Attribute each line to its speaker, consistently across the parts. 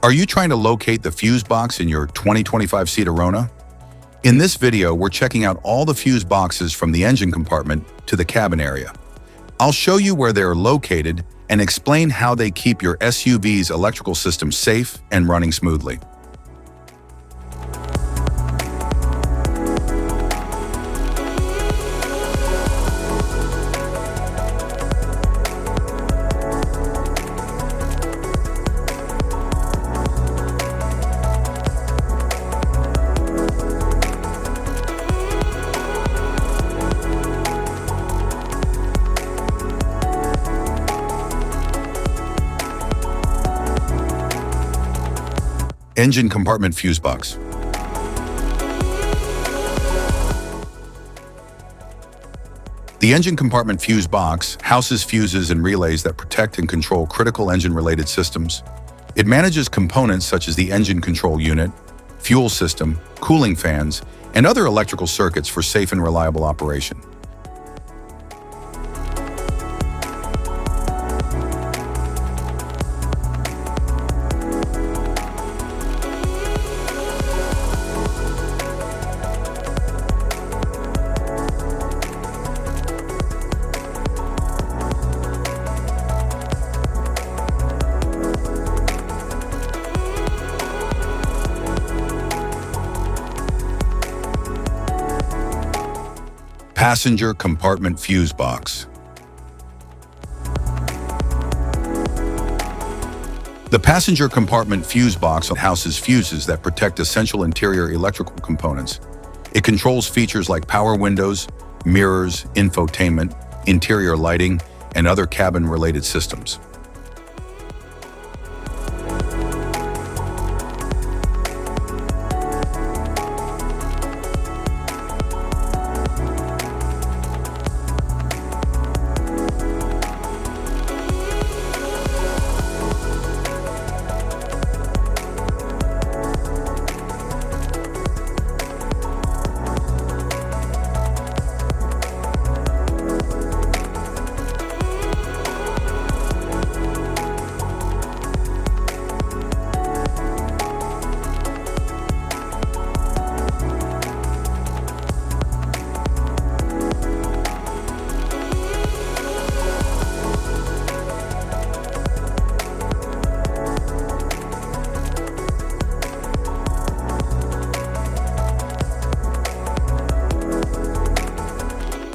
Speaker 1: Are you trying to locate the fuse box in your 2025 SEAT Arona? In this video, we're checking out all the fuse boxes from the engine compartment to the cabin area. I'll show you where they're located and explain how they keep your SUV's electrical system safe and running smoothly. Engine compartment fuse box. The engine compartment fuse box houses fuses and relays that protect and control critical engine-related systems. It manages components such as the engine control unit, fuel system, cooling fans, and other electrical circuits for safe and reliable operation. Passenger compartment fuse box. The passenger compartment fuse box houses fuses that protect essential interior electrical components. It controls features like power windows, mirrors, infotainment, interior lighting, and other cabin-related systems.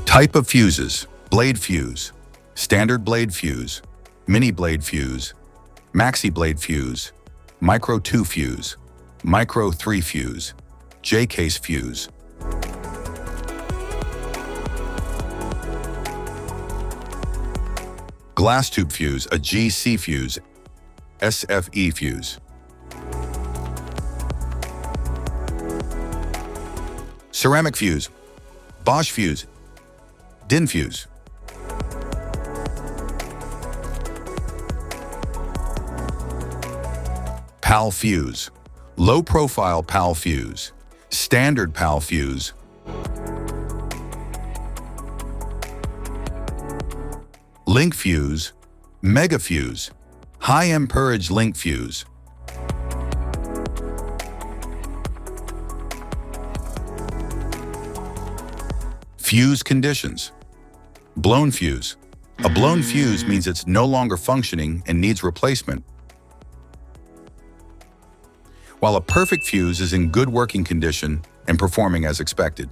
Speaker 1: Type of fuses: blade fuse, standard blade fuse, mini blade fuse, maxi blade fuse, micro 2 fuse, micro 3 fuse, J-case fuse. Glass tube fuse, a GC fuse, SFE fuse. Ceramic fuse, Bosch fuse, DIN fuse. PAL fuse, low profile PAL fuse, standard PAL fuse. Link fuse, mega fuse, high amperage link fuse. Fuse conditions. Blown fuse. A blown fuse means it's no longer functioning and needs replacement, while a perfect fuse is in good working condition and performing as expected.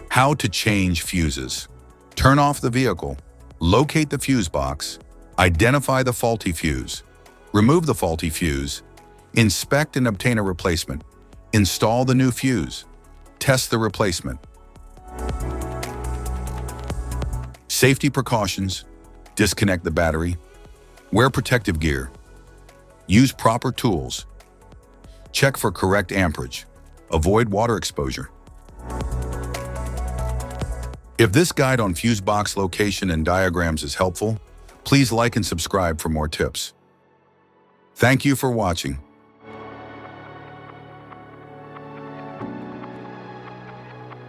Speaker 1: How to change fuses. Turn off the vehicle, locate the fuse box, identify the faulty fuse, remove the faulty fuse, inspect and obtain a replacement, install the new fuse, test the replacement. Safety precautions: disconnect the battery, wear protective gear, use proper tools, check for correct amperage, avoid water exposure. If this guide on fuse box location and diagrams is helpful, please like and subscribe for more tips. Thank you for watching.